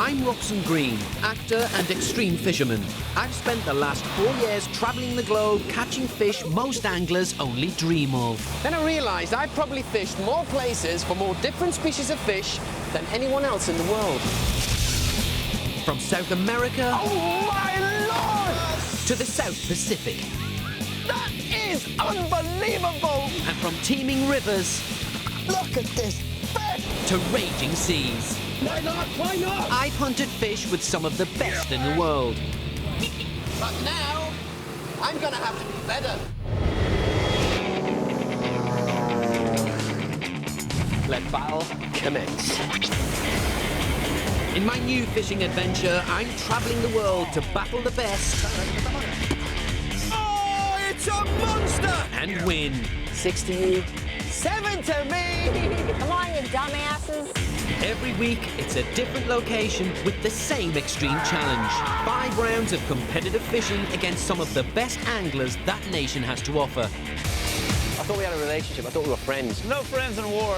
I'm Robson Green, actor and extreme fisherman. I've spent the last 4 years travelling the globe catching fish most anglers only dream of. Then I realised I've probably fished more places for more different species of fish than anyone else in the world. From South America Oh my Lord! to the South Pacific. That is unbelievable! And from teeming rivers Look at this fish! to raging seas. Why not? Why not? I've hunted fish with some of the best in the world. But now, I'm gonna have to be better. Let battle commence. In my new fishing adventure, I'm travelling the world to battle the best Oh, it's a monster! and win. 6 to you, 7 to me! Come on, you dumbasses. Every week, it's a different location with the same extreme challenge. 5 rounds of competitive fishing against some of the best anglers that nation has to offer. I thought we had a relationship. I thought we were friends. No friends in war.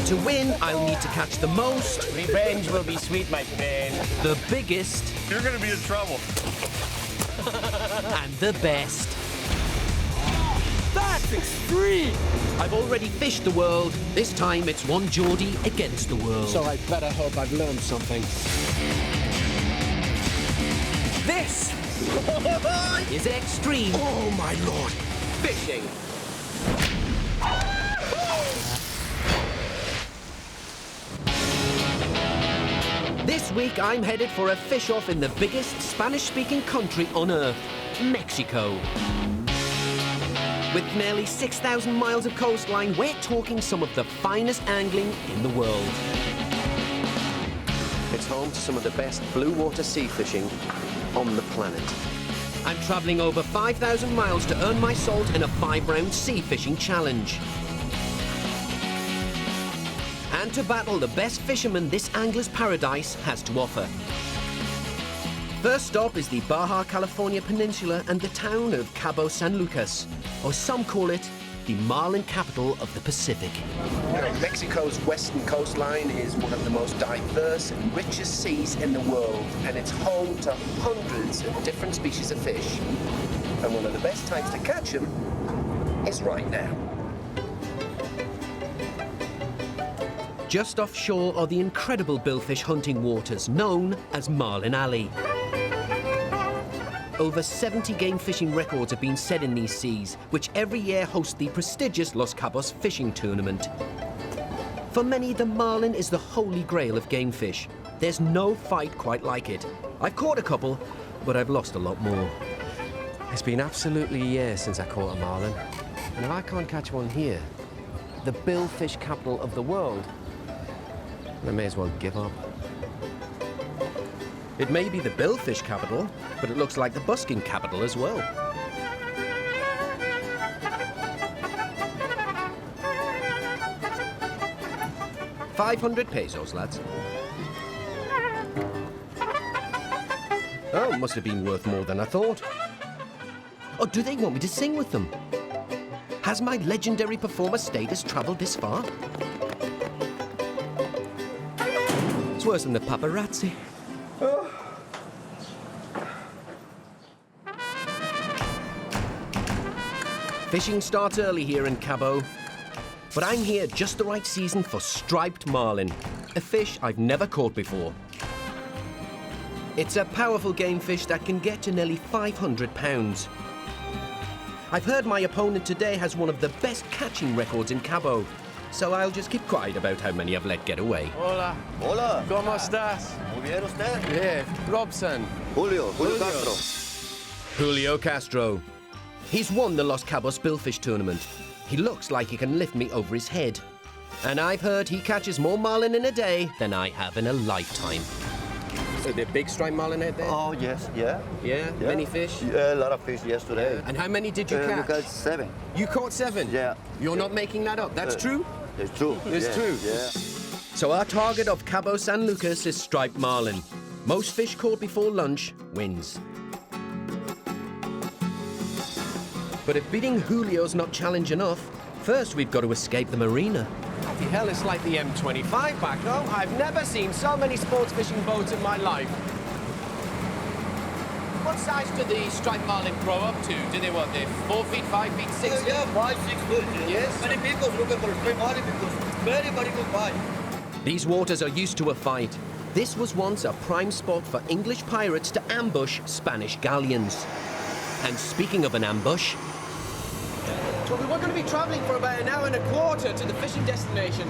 To win, I'll need to catch the most, Revenge will be sweet, my friend. the biggest, You're gonna be in trouble. and the best. That's extreme! I've already fished the world. This time, it's one Geordie against the world. So I better hope I've learned something. This is extreme. Oh my Lord! Fishing. This week, I'm headed for a fish-off in the biggest Spanish-speaking country on Earth, Mexico. With nearly 6,000 miles of coastline, we're talking some of the finest angling in the world. It's home to some of the best blue water sea fishing on the planet. I'm travelling over 5,000 miles to earn my salt in a 5-round sea fishing challenge. And to battle the best fishermen this angler's paradise has to offer. First stop is the Baja California Peninsula and the town of Cabo San Lucas, or some call it the Marlin capital of the Pacific. Mexico's western coastline is one of the most diverse and richest seas in the world, and it's home to hundreds of different species of fish. And one of the best times to catch them is right now. Just offshore are the incredible billfish hunting waters known as Marlin Alley. Over 70 game fishing records have been set in these seas, which every year host the prestigious Los Cabos Fishing Tournament. For many, the marlin is the holy grail of game fish. There's no fight quite like it. I've caught a couple, but I've lost a lot more. It's been absolutely a year since I caught a marlin. And if I can't catch one here, the billfish capital of the world, I may as well give up. It may be the billfish capital, but it looks like the busking capital as well. $500 lads. Oh, must have been worth more than I thought. Oh, do they want me to sing with them? Has my legendary performer status travelled this far? It's worse than the paparazzi. Fishing starts early here in Cabo, but I'm here just the right season for striped marlin, a fish I've never caught before. It's a powerful game fish that can get to nearly 500 pounds. I've heard my opponent today has one of the best catching records in Cabo, so I'll just keep quiet about how many I've let get away. Hola. Hola. ¿Cómo estás? Muy bien, ¿usted? Yeah, Robson. Julio Castro. Julio Castro. He's won the Los Cabos Billfish Tournament. He looks like he can lift me over his head. And I've heard he catches more marlin in a day than I have in a lifetime. So the big striped marlin out there? Oh, yes, yeah. Yeah? Many fish? Yeah, a lot of fish yesterday. And how many did you We catch? got 7. You caught 7? Yeah. You're not making that up. That's true? It's true. It's yeah, true. Yeah. So our target of Cabo San Lucas is striped marlin. Most fish caught before lunch wins. But if beating Julio's not challenge enough, first we've got to escape the marina. Bloody hell, it's like the M25 back home. I've never seen so many sports fishing boats in my life. What size do the striped marlin grow up to? Do they what? They're 4 feet, 5 feet, 6 feet? Yeah, 5, 6 feet. Yes. Many people looking for striped marlin because very, very good bite. These waters are used to a fight. This was once a prime spot for English pirates to ambush Spanish galleons. And speaking of an ambush, Well, we were going to be travelling for about an hour and a quarter to the fishing destination.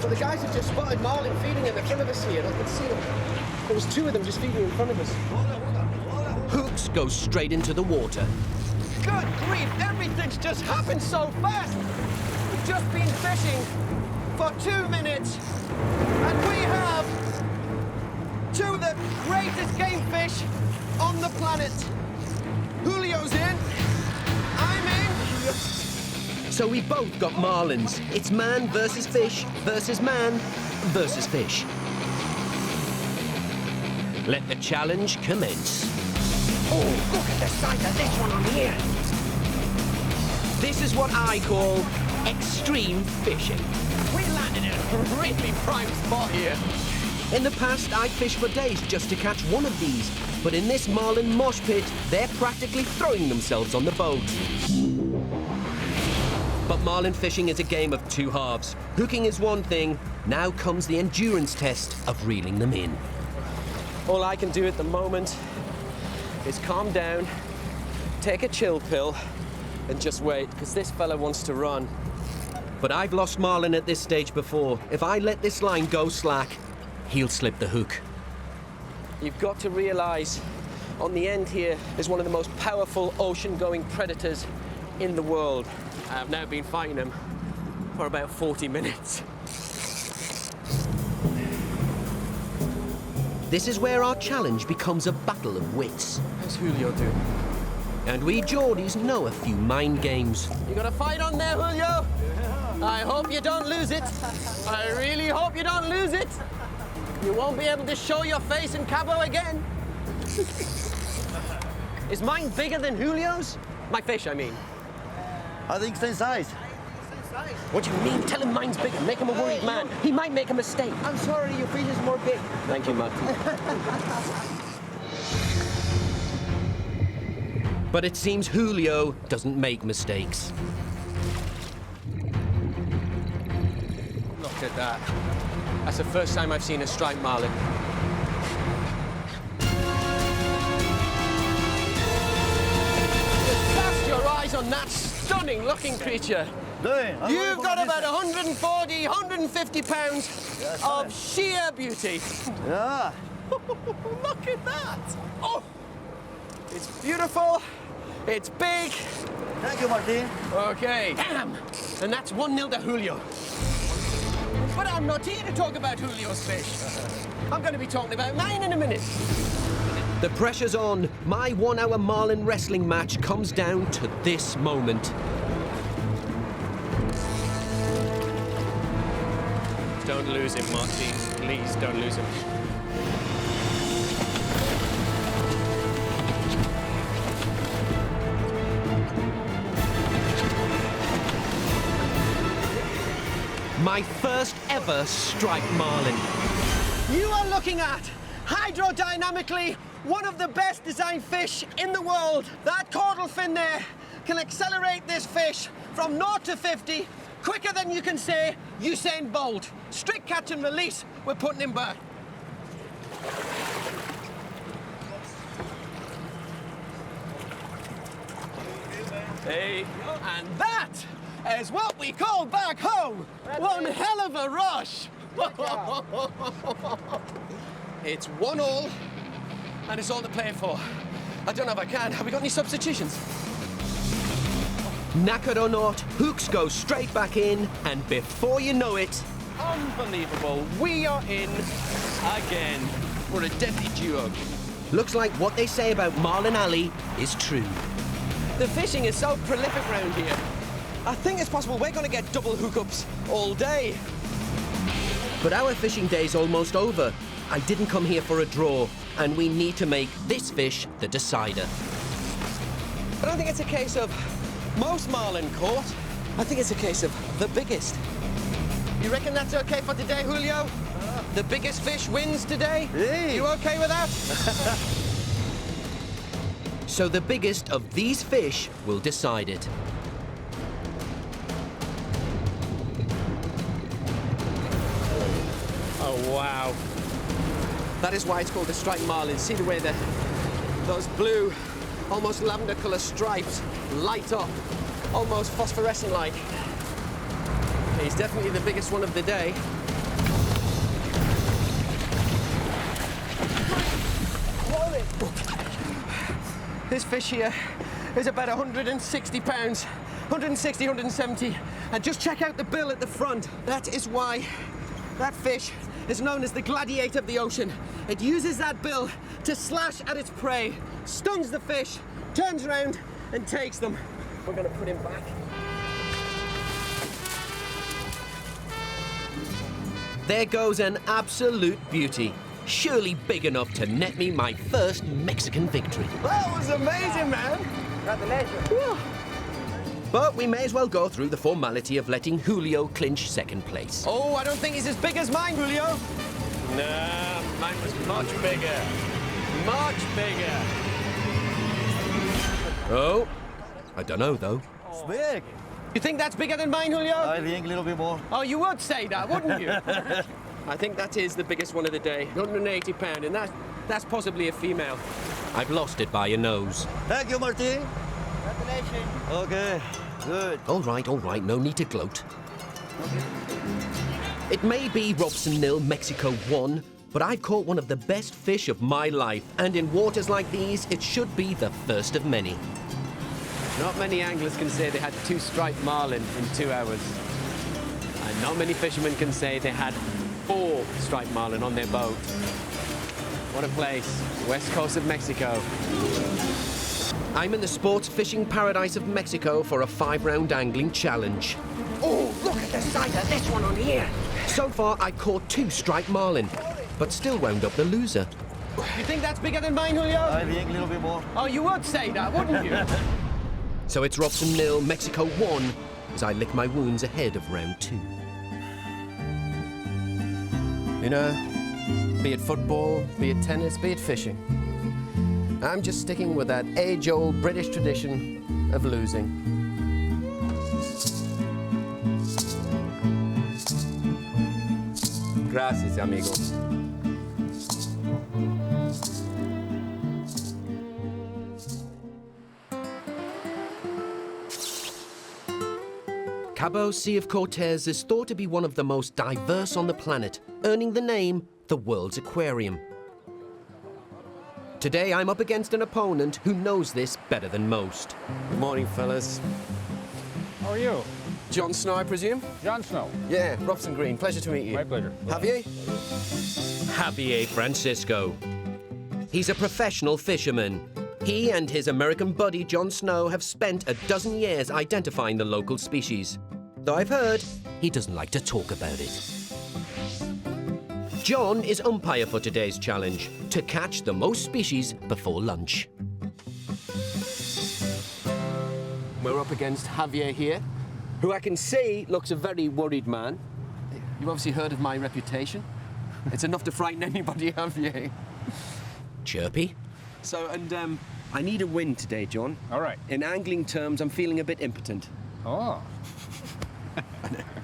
So the guys have just spotted marlin feeding in the front of us here. Look, let's see them. There was 2 of them just feeding in front of us. hooks go straight into the water. Good grief, everything's just happened so fast. We've just been fishing for 2 minutes, and we have 2 of the greatest game fish on the planet. Julio's in, I'm in. So we both got marlins. It's man versus fish versus man versus fish. Let the challenge commence. Oh, look at the size of this one on here. This is what I call extreme fishing. We landed in a really prime spot here. In the past, I'd fish for days just to catch one of these. But in this marlin mosh pit, they're practically throwing themselves on the boat. But marlin fishing is a game of 2 halves. Hooking is one thing. Now comes the endurance test of reeling them in. All I can do at the moment is calm down, take a chill pill, and just wait, because this fella wants to run. But I've lost marlin at this stage before. If I let this line go slack, he'll slip the hook. You've got to realize on the end here is one of the most powerful ocean-going predators in the world. I've now been fighting him for about 40 minutes. This is where our challenge becomes a battle of wits. How's Julio doing? And we Geordies know a few mind games. You got a fight on there, Julio? I hope you don't lose it. I really hope you don't lose it. You won't be able to show your face in Cabo again. Is mine bigger than Julio's? My fish, I mean. I think same size. What do you mean? Tell him mine's bigger. Make him a worried man. He might make a mistake. I'm sorry, your fish is more big. Thank you, Martin. But it seems Julio doesn't make mistakes. Look at that. That's the first time I've seen a striped marlin. Just cast your eyes on that stunning-looking creature. You've got about 140, 150 pounds of sheer beauty. Yeah. Look at that. Oh, it's beautiful. It's big. Thank you, Martin. Okay. Damn. And that's 1-0 to Julio. But I'm not here to talk about Julio's fish. I'm going to be talking about mine in a minute. The pressure's on. My 1-hour marlin wrestling match comes down to this moment. Don't lose him, Martin. Please don't lose him. My first ever striped marlin. You are looking at, hydrodynamically, one of the best designed fish in the world. That caudal fin there can accelerate this fish from 0 to 50 quicker than you can say Usain Bolt. Strict catch and release, we're putting him back. Hey, and that is what we call back home. One hell of a rush. It's 1-1, and it's all to play for. I don't know if I can. Have we got any substitutions? Knackered or not, hooks go straight back in, and before you know it, Unbelievable. We are in again for a deadly duo. looks like what they say about Marlin Alley is true. The fishing is so prolific round here. I think it's possible we're going to get double hookups all day. But our fishing day's almost over. I didn't come here for a draw, and we need to make this fish the decider. I don't think it's a case of most marlin caught. I think it's a case of the biggest. You reckon that's okay for today, Julio? The biggest fish wins today? Hey. You okay with that? So the biggest of these fish will decide it. Oh, wow. That is why it's called the Striped Marlin. See the way those blue, almost lavender colour stripes light up, almost phosphorescent-like. He's definitely the biggest one of the day. This fish here is about 160 pounds, 160, 170. And just check out the bill at the front. That is why that fish is known as the gladiator of the ocean. It uses that bill to slash at its prey, stuns the fish, turns around and takes them. We're gonna put him back. There goes an absolute beauty. Surely big enough to net me my first Mexican victory. That was amazing, man. Congratulations. But we may as well go through the formality of letting Julio clinch second place. Oh, I don't think he's as big as mine, Julio. Nah, mine was much bigger. Much bigger. Oh, I don't know though. It's big. You think that's bigger than mine, Julio? I think a little bit more. Oh, you would say that, wouldn't you? I think that is the biggest one of the day, 180 pound, and that's possibly a female. I've lost it by a nose. Thank you, Martin. Congratulations. Okay, good. All right, no need to gloat. It may be Robson 0, Mexico 1, but I've caught one of the best fish of my life, and in waters like these, it should be the first of many. Not many anglers can say they had 2 striped marlin in 2 hours. And not many fishermen can say they had 4 striped marlin on their boat. What a place, west coast of Mexico. I'm in the sports fishing paradise of Mexico for a 5-round angling challenge. Oh, look at the size of this one on here. So far, I caught 2 striped marlin, but still wound up the loser. You think that's bigger than mine, Julio? I think a little bit more. Oh, you would say that, wouldn't you? So it's Robson 0, Mexico 1, as I lick my wounds ahead of round 2. You know, be it football, be it tennis, be it fishing, I'm just sticking with that age-old British tradition of losing. Gracias, amigo. Cabo Sea of Cortez is thought to be one of the most diverse on the planet, earning the name the world's aquarium. Today I'm up against an opponent who knows this better than most. Good morning, fellas. How are you? Jon Snow, I presume? Jon Snow. Yeah, Robson Green. Pleasure to meet you. My pleasure. Javier? Javier Francisco. He's a professional fisherman. He and his American buddy Jon Snow have spent a dozen years identifying the local species. Though I've heard he doesn't like to talk about it. John is umpire for today's challenge, to catch the most species before lunch. We're up against Javier here, who I can see looks a very worried man. You've obviously heard of my reputation. It's enough to frighten anybody, Javier. Chirpy. So, and I need a win today, John. All right. In angling terms, I'm feeling a bit impotent. Oh,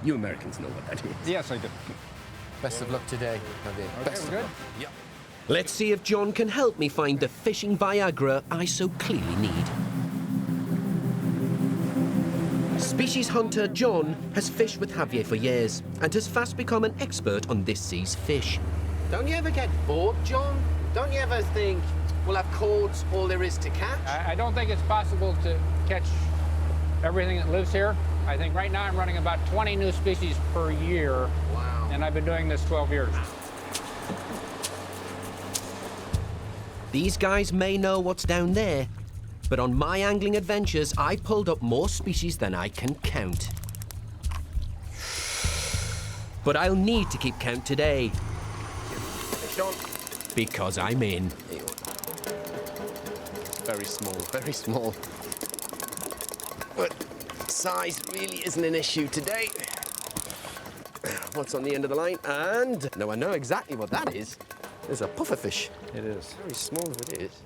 You Americans know what that is. yes, I do. Best of luck today, Javier. Okay, Best of good. luck. Let's see if John can help me find the fishing Viagra I so clearly need. Species hunter John has fished with Javier for years and has fast become an expert on this sea's fish. Don't you ever get bored, John? Don't you ever think, well, I've caught all there is to catch? I don't think it's possible to catch everything that lives here. I think right now I'm running about 20 new species per year. Wow. And I've been doing this 12 years. These guys may know what's down there, but on my angling adventures, I've pulled up more species than I can count. But I'll need to keep count today, John. because I'm in. Very small, very small. But size really isn't an issue today. What's on the end of the line? And no, I know exactly what that is. There's a pufferfish. It is. Very small as it is.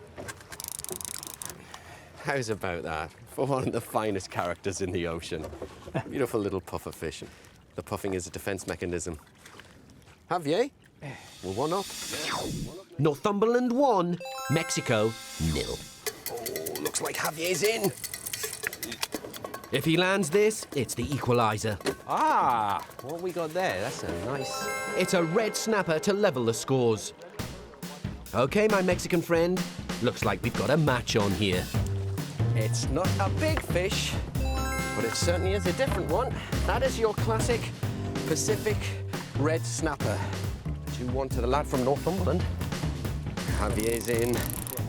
How's about that? For one of the finest characters in the ocean. Beautiful little pufferfish. The puffing is a defense mechanism. Javier? We're 1 up. Northumberland 1, Mexico 0. Oh, looks like Javier's in. If he lands this, it's the equaliser. Ah, what we got there? That's a nice... It's a red snapper to level the scores. Okay, my Mexican friend, looks like we've got a match on here. It's not a big fish, but it certainly is a different one. That is your classic Pacific red snapper. 2-1 to the lad from Northumberland. Javier's in,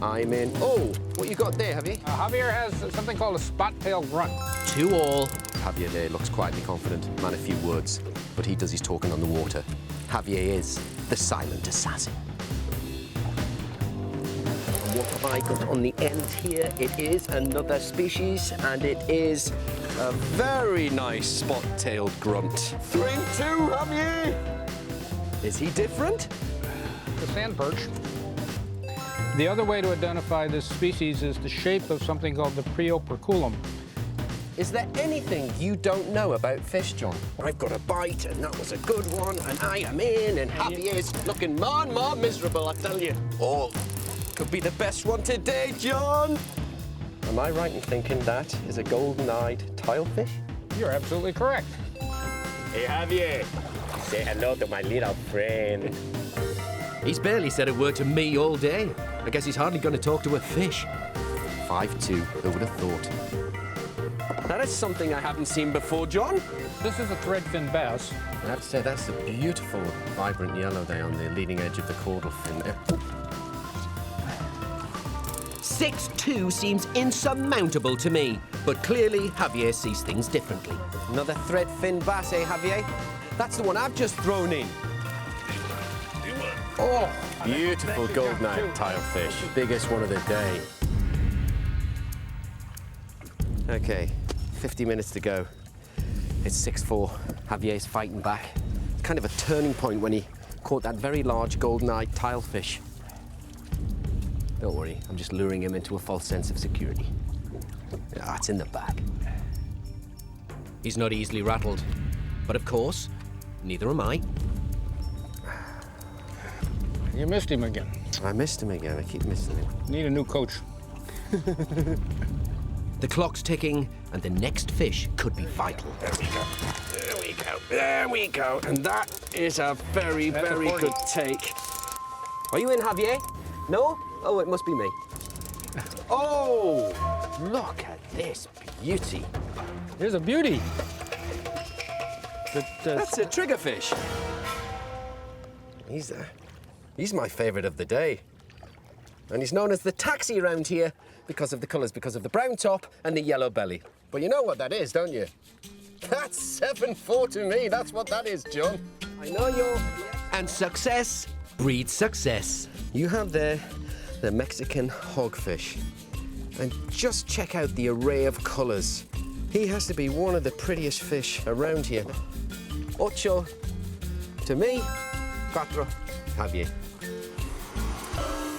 I'm in. Oh, what you got there, Javier? Javier has something called a spot-tailed grunt. 2 all. Javier there looks quietly confident, man of few words, but he does his talking on the water. Javier is the silent assassin. What have I got on the end here? It is another species, and it is a very nice spot-tailed grunt. 3-2, Javier! Is he different? The sand perch. The other way to identify this species is the shape of something called the preoperculum. Is there anything you don't know about fish, John? I've got a bite, and that was a good one, and I am in, and Javier's looking more and more miserable, I tell you. Oh, could be the best one today, John. Am I right in thinking that is a golden-eyed tilefish? You're absolutely correct. Hey, Javier, say hello to my little friend. He's barely said a word to me all day. I guess he's hardly going to talk to a fish. 5-2, who would have thought? That is something I haven't seen before, John. This is a threadfin bass. I have to say, that's a beautiful, vibrant yellow there on the leading edge of the caudal fin there. 6-2 seems insurmountable to me, but clearly Javier sees things differently. Another threadfin bass, eh, Javier? That's the one I've just thrown in. Oh, beautiful golden-eyed tilefish. Biggest one of the day. Okay, 50 minutes to go. It's 6-4. Javier's fighting back. It's kind of a turning point when he caught that very large golden-eyed tilefish. Don't worry, I'm just luring him into a false sense of security. Ah, it's in the bag. He's not easily rattled. But of course, neither am I. You missed him again. I missed him again. I keep missing him. Need a new coach. The clock's ticking, and the next fish could be vital. There we go. There we go. There we go. And that is a very, very good take. Are you in, Javier? No? Oh, it must be me. Oh, look at this beauty. Here's a beauty. That's a triggerfish. He's my favorite of the day. And he's known as the taxi around here because of the colours, because of the brown top and the yellow belly. But you know what that is, don't you? That's 7-4 to me. That's what that is, John. I know you're... And success breeds success. You have there the Mexican hogfish. And just check out the array of colours. He has to be one of the prettiest fish around here. 8 to me, 4 Javier.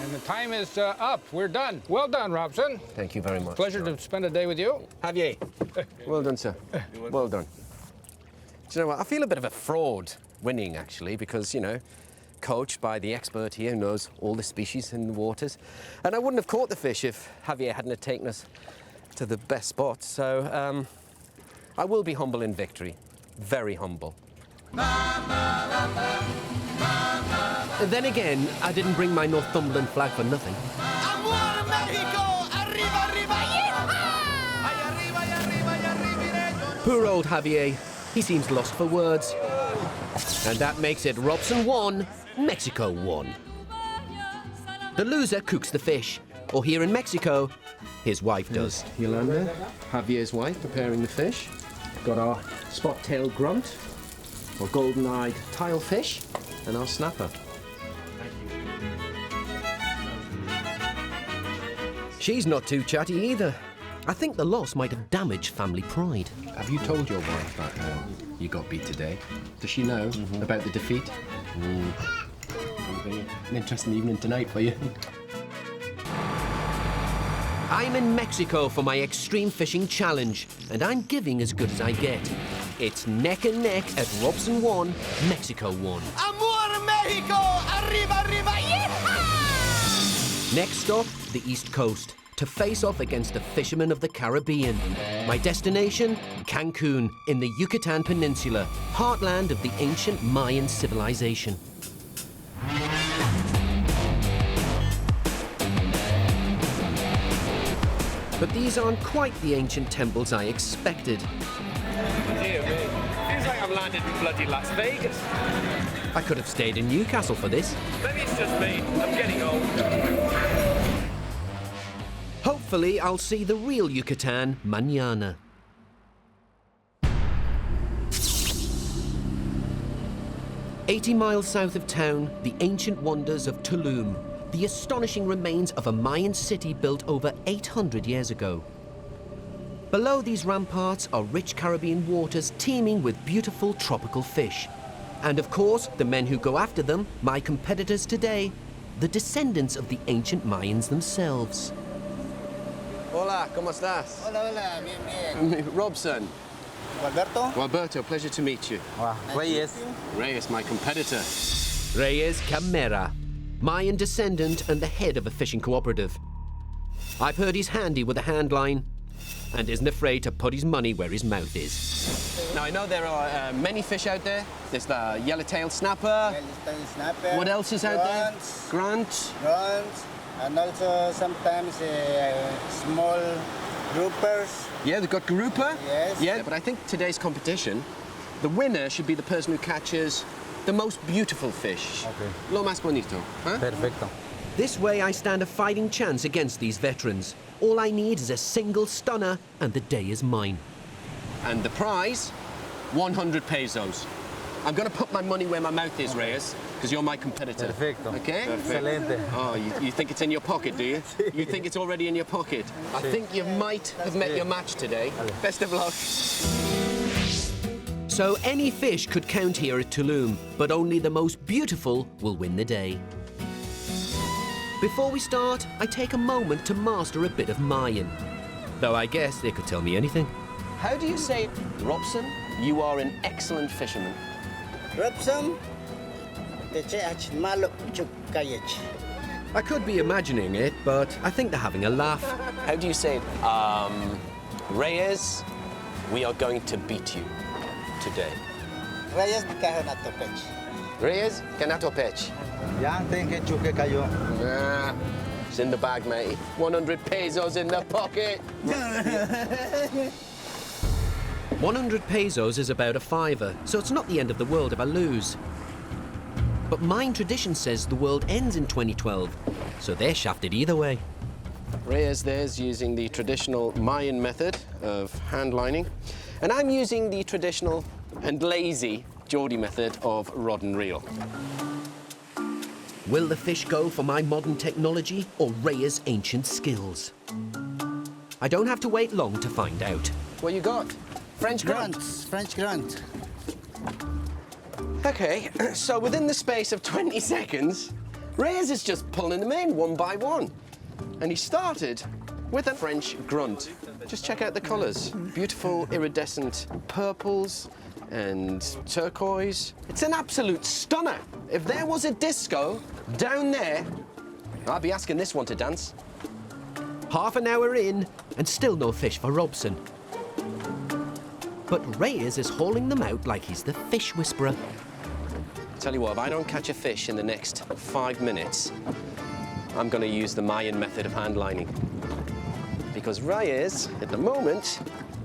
And the time is up. We're done. Well done, Robson. Thank you very much. Pleasure to spend a day with you. Javier. Well done, sir. Well done. Do you know what? I feel a bit of a fraud winning, actually, because, you know, coached by the expert here who knows all the species in the waters. And I wouldn't have caught the fish if Javier hadn't have taken us to the best spot. So I will be humble in victory. Very humble. Then again, I didn't bring my Northumberland flag for nothing. ¡Amor, México! ¡Arriba, arriba! Poor old Javier. He seems lost for words. And that makes it Robson 1, Mexico 1. The loser cooks the fish. Or here in Mexico, his wife does. Yolanda, Javier's wife, preparing the fish. Got our spot-tailed grunt, our golden-eyed tilefish, and our snapper. She's not too chatty either. I think the loss might have damaged family pride. Have you told your wife that you got beat today? Does she know about the defeat? An interesting evening tonight for you. I'm in Mexico for my extreme fishing challenge, and I'm giving as good as I get. It's neck and neck at Robson 1, Mexico 1. Amor Mexico! Arriba, arriba! Yeehaw! Next stop, the East Coast, to face off against the fishermen of the Caribbean. My destination, Cancun, in the Yucatan Peninsula, heartland of the ancient Mayan civilization. But these aren't quite the ancient temples I expected. Dear me. Feels like I've landed in bloody Las Vegas. I could have stayed in Newcastle for this. Maybe it's just me. I'm getting old. Hopefully, I'll see the real Yucatan mañana. "80 miles south of town, the ancient wonders of Tulum, the astonishing remains of a Mayan city built over 800 years ago. Below these ramparts are rich Caribbean waters teeming with beautiful tropical fish. And of course, the men who go after them, my competitors today, the descendants of the ancient Mayans themselves. Hola, ¿cómo estás? Hola, hola, bien, bien. Robson. Alberto? Alberto, pleasure to meet you. Reyes. Reyes, my competitor. Reyes Camera, Mayan descendant and the head of a fishing cooperative. I've heard he's handy with a hand line and isn't afraid to put his money where his mouth is. Now, I know there are many fish out there. There's the yellow-tailed snapper. Snapper. What else is out there? Grants. Grant. And also sometimes small groupers. Yeah, they've got grouper. Yes. Yeah, but I think today's competition, the winner should be the person who catches the most beautiful fish. Okay. Lo más bonito. Huh? Perfecto. This way I stand a fighting chance against these veterans. All I need is a single stunner and the day is mine. And the prize, 100 pesos. I'm going to put my money where my mouth is, Reyes, because you're my competitor. Perfecto. Okay? Excelente. Oh, you think it's in your pocket, do you? You think it's already in your pocket? I think you might have met your match today. Best of luck. So any fish could count here at Tulum, but only the most beautiful will win the day. Before we start, I take a moment to master a bit of Mayan. Though I guess they could tell me anything. How do you say, Robson, you are an excellent fisherman? Robson. I could be imagining it, but I think they're having a laugh. How do you say it? Reyes, we are going to beat you today. Reyes Cajanato Pech. Reyes, canato pech. Ya, tengo que chuque cayó. It's in the bag, mate. 100 pesos in the pocket. 100 pesos is about a fiver, so it's not the end of the world if I lose. But Mayan tradition says the world ends in 2012, so they're shafted either way. Reyes there's using the traditional Mayan method of hand lining, and I'm using the traditional and lazy Geordie method of rod and reel. Will the fish go for my modern technology or Reyes' ancient skills? I don't have to wait long to find out. What you got? French grunt. Grunts. French grunt. Okay, so within the space of 20 seconds, Reyes is just pulling them in one by one. And he started with a French grunt. Just check out the colours. Beautiful iridescent purples and turquoise. It's an absolute stunner. If there was a disco down there, I'd be asking this one to dance. Half an hour in, and still no fish for Robson. But Reyes is hauling them out like he's the fish whisperer. Tell you what, if I don't catch a fish in the next 5 minutes, I'm going to use the Mayan method of hand lining. Because Reyes, at the moment,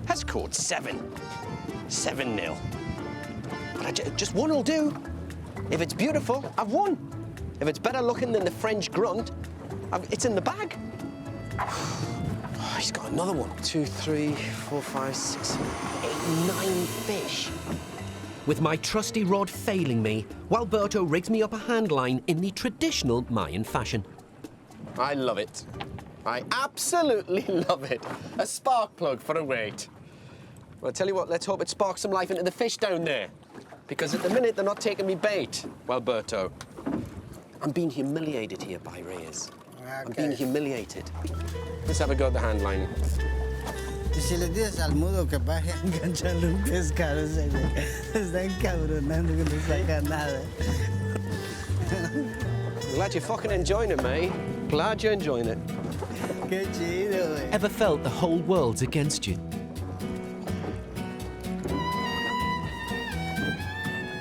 has caught 7. 7-0. But just one will do. If it's beautiful, I've won. If it's better looking than the French grunt, it's in the bag. Oh, he's got another one. 2, 3, 4, 5, 6, 7, 8, 9 fish. With my trusty rod failing me, Walberto rigs me up a hand line in the traditional Mayan fashion. I love it. I absolutely love it. A spark plug for a rate. Well, I'll tell you what, let's hope it sparks some life into the fish down there. Because at the minute, they're not taking me bait, Alberto. I'm being humiliated here by Reyes. I'm being humiliated. Let's have a go at the hand line. Y si le dices al mudo que baje a enganchar un pescado, se están cabronando que no saca nada. Glad you're fucking enjoying it, mate. Glad you're enjoying it. Qué chido, güey. Ever felt the whole world's against you?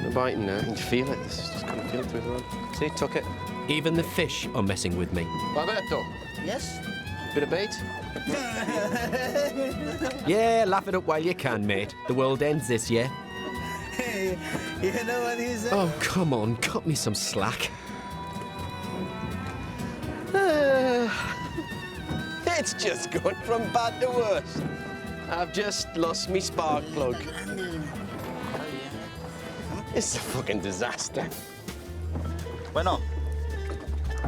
I'm biting now. You can feel it. This is just gonna feel it through the rod. See, took it. Even the fish are messing with me. Alberto, Yes? bit of bait? Yeah, laugh it up while you can, mate. The world ends this year. Hey, you know what he said? Oh, come on, cut me some slack. It's just gone from bad to worse. I've just lost me spark plug. It's a fucking disaster. Bueno,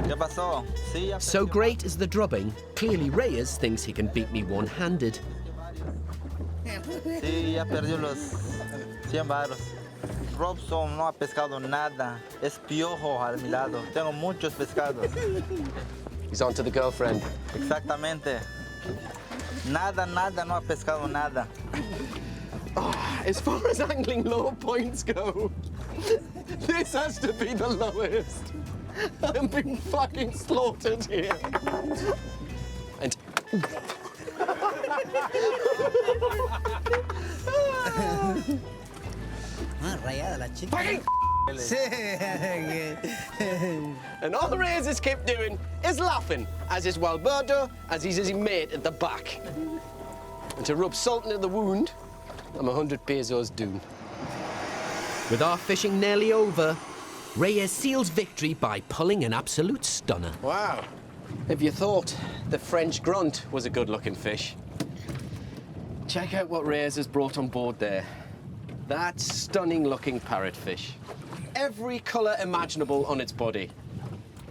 ¿qué pasó? Sí, ya So perdió. great is the drubbing, clearly Reyes thinks he can beat me one-handed. Sí, ya perdió los 100 varos. Robson no ha pescado nada. Es piojo a mi lado. Tengo muchos pescados. He's on to the girlfriend. Exactamente. Nada, no ha pescado nada. As far as angling low points go, this has to be the lowest. I'm being fucking slaughtered here. And Rayada la chica. fucking Sí. and all Reyes kept doing is laughing, as is Walberto, as he's his mate at the back. And to rub salt into the wound, I'm 100 pesos due. With our fishing nearly over, Reyes seals victory by pulling an absolute stunner. Wow. If you thought the French grunt was a good-looking fish, check out what Reyes has brought on board there. That stunning-looking parrotfish. Every colour imaginable on its body.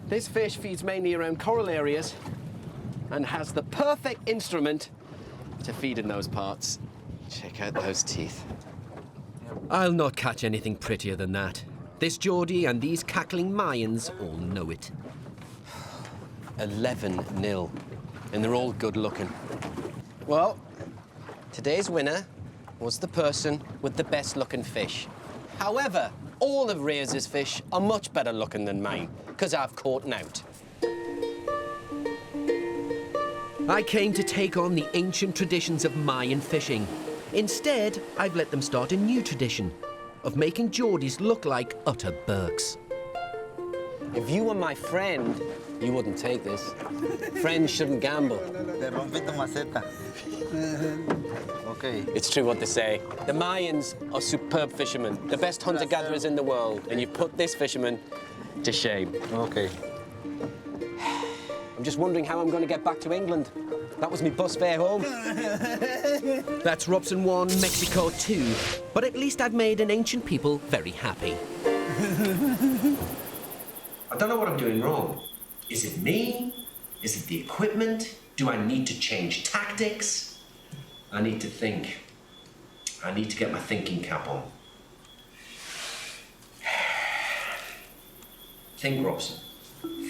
This fish feeds mainly around coral areas and has the perfect instrument to feed in those parts. Check out those teeth. I'll not catch anything prettier than that. This Geordie and these cackling Mayans all know it. 11-0, and they're all good-looking. Well, today's winner was the person with the best-looking fish. However, all of Reyes' fish are much better looking than mine, because I've caught out. I came to take on the ancient traditions of Mayan fishing. Instead, I've let them start a new tradition of making Geordies look like utter Burks. If you were my friend, you wouldn't take this. Friends shouldn't gamble. Te rompí tu maceta. Okay. It's true what they say. The Mayans are superb fishermen, the best hunter-gatherers in the world, and you put this fisherman to shame. Okay. I'm just wondering how I'm going to get back to England. That was me bus fare home. That's Robson 1, Mexico 2. But at least I've made an ancient people very happy. I don't know what I'm doing wrong. Is it me? Is it the equipment? Do I need to change tactics? I need to think. I need to get my thinking cap on. Think, Robson.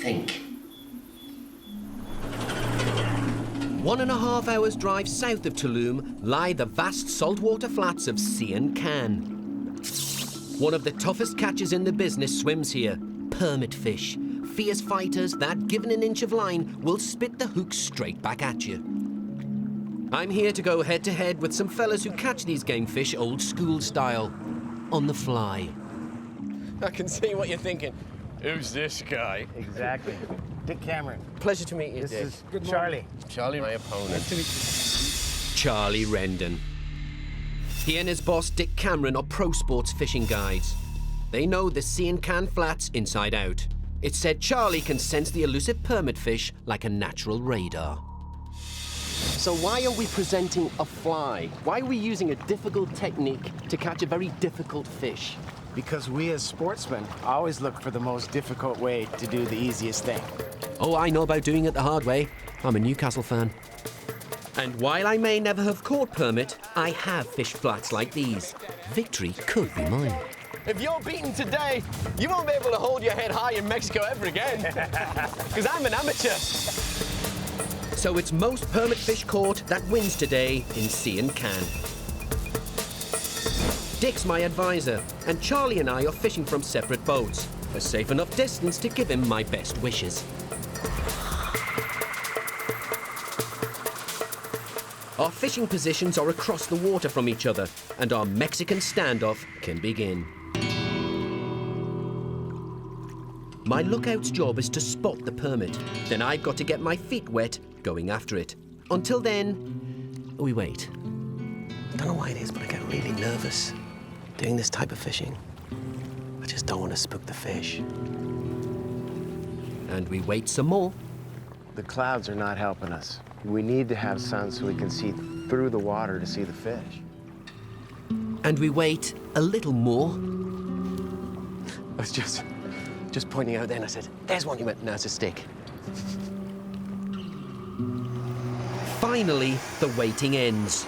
Think. 1.5 hours drive south of Tulum lie the vast saltwater flats of Sian Can. One of the toughest catches in the business swims here, permit fish. Fierce fighters that, given an inch of line, will spit the hook straight back at you. I'm here to go head-to-head with some fellas who catch these game fish old school style, on the fly. I can see what you're thinking. Who's this guy? Exactly. Dick Cameron. Pleasure to meet you, This Dick. is Charlie. Charlie, my opponent. Charlie Rendon. He and his boss Dick Cameron are pro sports fishing guides. They know the Sian Can flats inside out. It's said Charlie can sense the elusive permit fish like a natural radar. So why are we presenting a fly? Why are we using a difficult technique to catch a very difficult fish? Because we as sportsmen always look for the most difficult way to do the easiest thing. Oh, I know about doing it the hard way. I'm a Newcastle fan. And while I may never have caught permit, I have fished flats like these. Victory could be mine. If you're beaten today, you won't be able to hold your head high in Mexico ever again. Because I'm an amateur. So it's most permit fish caught that wins today in sea and can. Dick's my advisor, and Charlie and I are fishing from separate boats, a safe enough distance to give him my best wishes. Our fishing positions are across the water from each other, and our Mexican standoff can begin. My lookout's job is to spot the permit. Then I've got to get my feet wet going after it. Until then, we wait. I don't know why it is, but I get really nervous doing this type of fishing. I just don't want to spook the fish. And we wait some more. The clouds are not helping us. We need to have sun so we can see through the water to see the fish. And we wait a little more. I was just pointing out then, I said, there's one. You went, no, it's a stick. Finally, the waiting ends.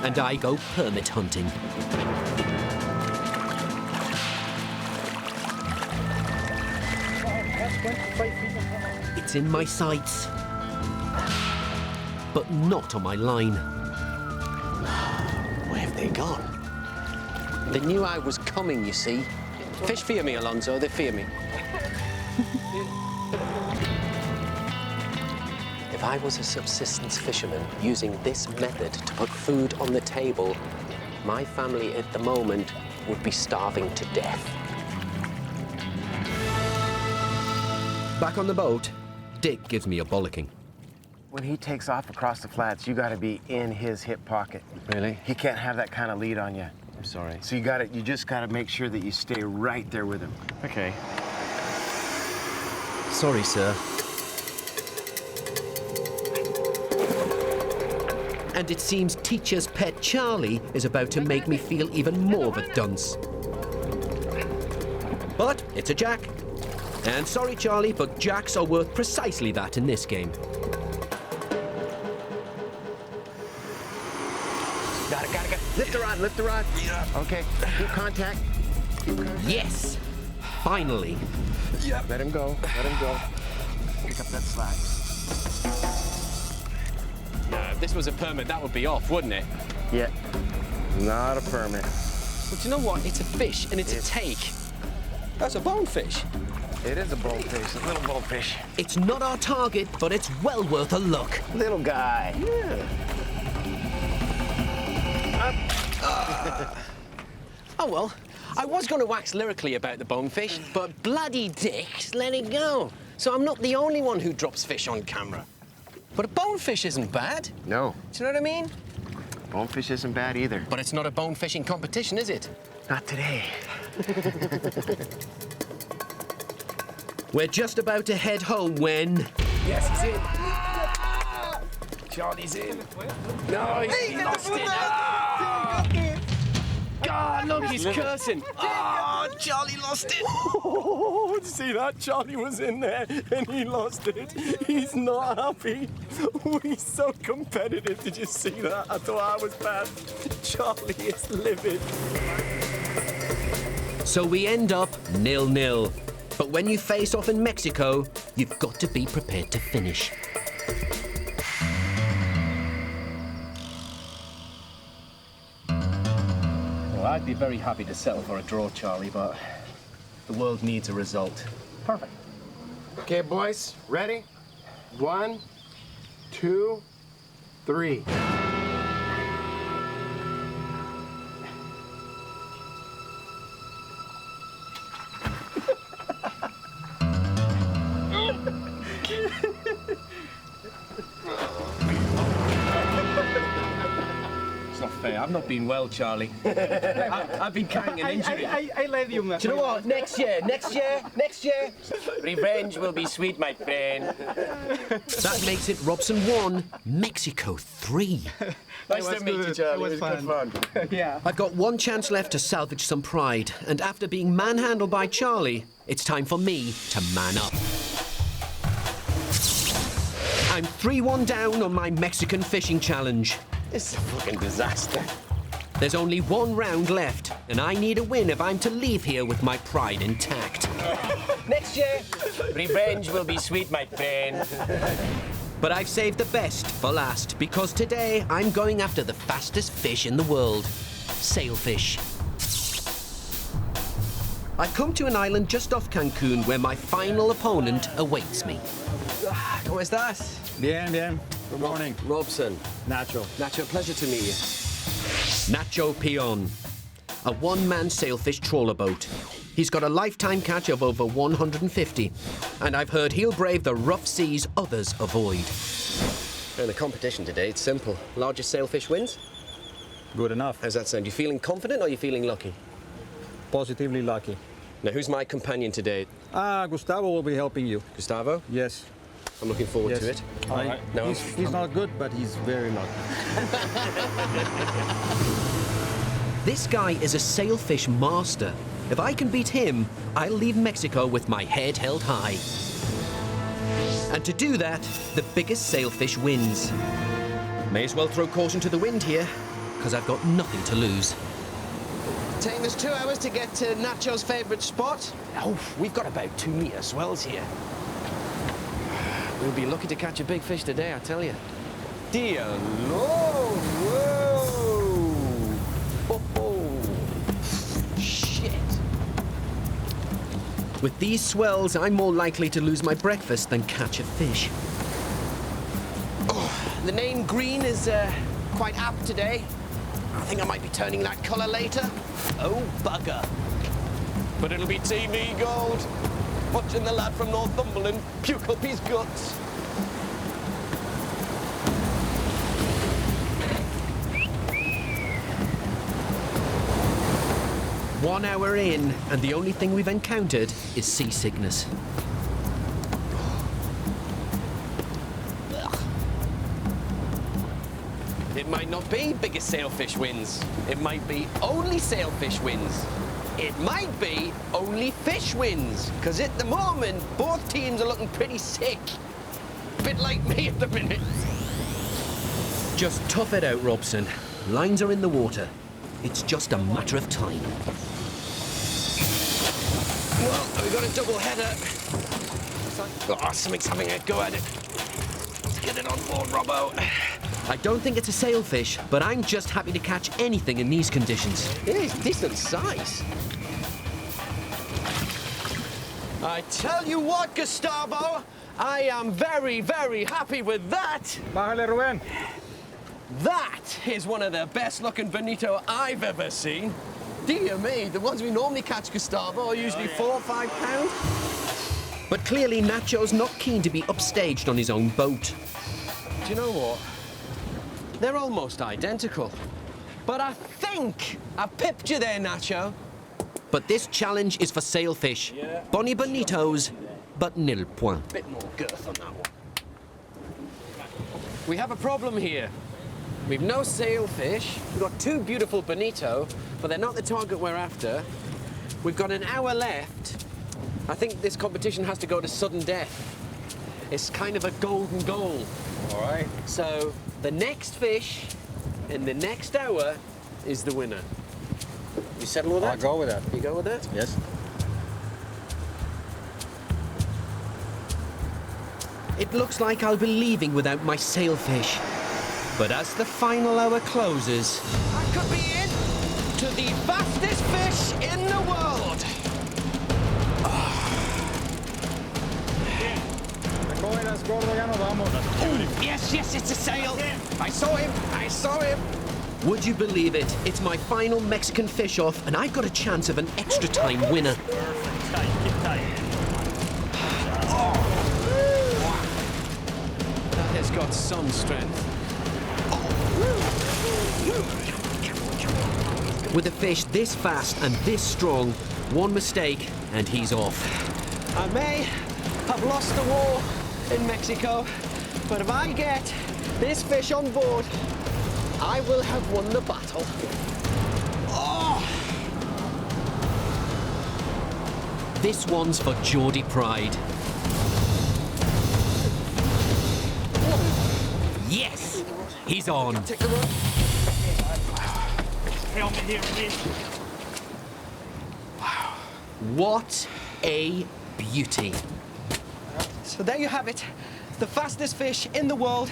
And I go permit hunting. It's in my sights, but not on my line. Where have they gone? They knew I was coming, you see. Fish fear me, Alonso, they fear me. If I was a subsistence fisherman using this method to put food on the table, my family at the moment would be starving to death. Back on the boat, Dick gives me a bollocking. When he takes off across the flats, you got to be in his hip pocket. Really? He can't have that kind of lead on you. I'm sorry. So you just got to make sure that you stay right there with him. Okay. Sorry, sir. And it seems teacher's pet Charlie is about to make me feel even more of a dunce. But it's a jack. And sorry, Charlie, but jacks are worth precisely that in this game. Got it. Lift the rod. Yeah. Okay, keep contact. Yes! Finally. Yeah. Let him go. Pick up that slack. Yeah, if this was a permit, that would be off, wouldn't it? Yeah, not a permit. But you know what? It's a fish, and it's a take. That's a bonefish. It is a bonefish, a little bonefish. It's not our target, but it's well worth a look. Little guy. Yeah. Oh, well, I was going to wax lyrically about the bonefish, but bloody dicks let it go. So I'm not the only one who drops fish on camera. But a bonefish isn't bad. No. Do you know what I mean? Bonefish isn't bad either. But it's not a bone fishing competition, is it? Not today. We're just about to head home when... Yes, he's in. Charlie's in. No, he lost it. God, look, he's cursing. Oh, Charlie lost it. Oh, did you see that? Charlie was in there and he lost it. He's not happy. Oh, he's so competitive. Did you see that? I thought I was bad. Charlie is livid. So we end up 0-0. But when you face off in Mexico, you've got to be prepared to finish. Well, I'd be very happy to settle for a draw, Charlie, but the world needs a result. Perfect. Okay, boys, ready? 1, 2, 3. It's not fair. I've not been well, Charlie. I've been carrying an injury. I love you, man. Do you know what? Next year, revenge will be sweet, my friend. That makes it Robson 1, Mexico 3. Nice to meet you, Charlie. It was good fun. Yeah. I've got one chance left to salvage some pride, and after being manhandled by Charlie, It's time for me to man up. I'm 3-1 down on my Mexican fishing challenge. It's a fucking disaster. There's only one round left, and I need a win if I'm to leave here with my pride intact. Next year, revenge will be sweet, my friend. But I've saved the best for last, because today I'm going after the fastest fish in the world, sailfish. I've come to an island just off Cancun where my final opponent awaits me. ¿Cómo estás? Bien, bien. Good morning. Robson. Nacho. Nacho, pleasure to meet you. Nacho Peon, a one-man sailfish trawler boat. He's got a lifetime catch of over 150, and I've heard he'll brave the rough seas others avoid. In the competition today, it's simple. Largest sailfish wins. Good enough. How's that sound? You feeling confident or are you feeling lucky? Positively lucky. Now, who's my companion today? Gustavo will be helping you. Gustavo? Yes. I'm looking forward to it. All right. No. He's not good, but he's very lucky. This guy is a sailfish master. If I can beat him, I'll leave Mexico with my head held high. And to do that, the biggest sailfish wins. May as well throw caution to the wind here, because I've got nothing to lose. Taking us 2 hours to get to Nacho's favourite spot. Oh, we've got about 2 metre swells here. We'll be lucky to catch a big fish today, I tell you. Dear Lord! Whoa! Oh. Shit! With these swells, I'm more likely to lose my breakfast than catch a fish. Oh, the name Green is quite apt today. I think I might be turning that colour later. Oh, bugger. But it'll be TV gold. Watching the lad from Northumberland puke up his guts. One hour in, and the only thing we've encountered is seasickness. It might not be biggest sailfish wins. It might be only sailfish wins. It might be only fish wins. Because at the moment, both teams are looking pretty sick. Bit like me at the minute. Just tough it out, Robson. Lines are in the water. It's just a matter of time. Well, we've got a double header. Oh, something's having a go at it. Let's get it on board, Robbo. I don't think it's a sailfish, but I'm just happy to catch anything in these conditions. It is decent size. I tell you what, Gustavo, I am very, very happy with that. Bájale, Rubén. That is one of the best looking bonito I've ever seen. Dear me, the ones we normally catch, Gustavo, are usually 4 or 5 pounds. But clearly Nacho's not keen to be upstaged on his own boat. Do you know what? They're almost identical. But I think I pipped you there, Nacho. But this challenge is for sailfish. Bonnie bonitos, but nil point. Bit more girth on that one. We have a problem here. We've no sailfish. We've got 2 beautiful bonito, but they're not the target we're after. We've got an hour left. I think this competition has to go to sudden death. It's kind of a golden goal. All right. So the next fish in the next hour is the winner. You settle with that? I'll go with that. You go with that? Yes. It looks like I'll be leaving without my sailfish. But as the final hour closes... I could be in to the fastest fish in the world. Yes, yes, it's a sail. I saw him. I saw him. Would you believe it? It's my final Mexican fish off, and I've got a chance of an extra time winner. That has got some strength. With a fish this fast and this strong, one mistake and he's off. I may have lost the war in Mexico, but if I get this fish on board, I will have won the battle. this one's for Geordie pride. Yes, he's on. Helmet here, please. What a beauty. So there you have it. The fastest fish in the world.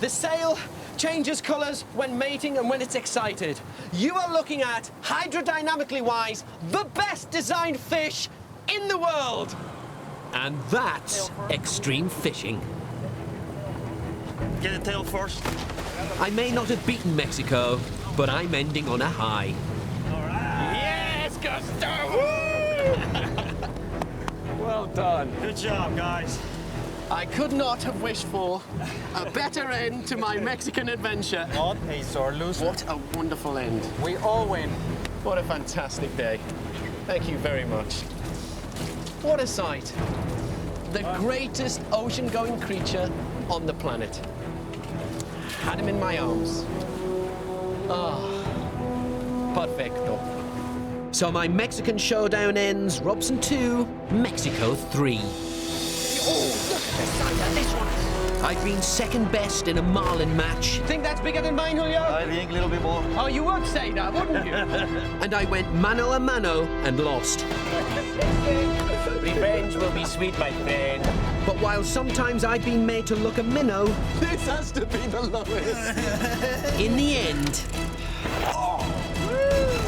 The sail changes colors when mating and when it's excited. You are looking at, hydrodynamically wise, the best designed fish in the world. And that's extreme fishing. Get the tail first. I may not have beaten Mexico, but I'm ending on a high. Yes, Gustavo! Well done. Good job, guys. I could not have wished for a better end to my Mexican adventure. Not a sore loser. What a wonderful end. We all win. What a fantastic day. Thank you very much. What a sight. The greatest ocean-going creature on the planet. Had him in my arms. Ah, perfecto. So my Mexican showdown ends Robson 2, Mexico 3. Oh, look at the size of this one. I've been second best in a Marlin match, Think that's bigger than mine, Julio? I think a little bit more. Oh, you would say that, wouldn't you? and I went mano a mano and lost. Revenge will be sweet, my friend. But while sometimes I've been made to look a minnow, This has to be the lowest. in the end,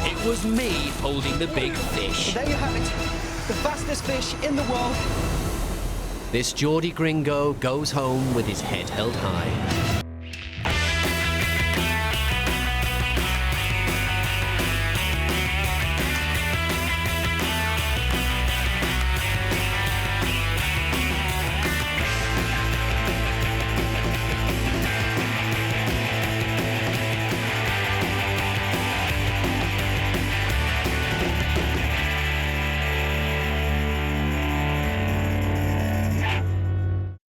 it was me holding the big fish. There you have it. The fastest fish in the world. This Geordie gringo goes home with his head held high.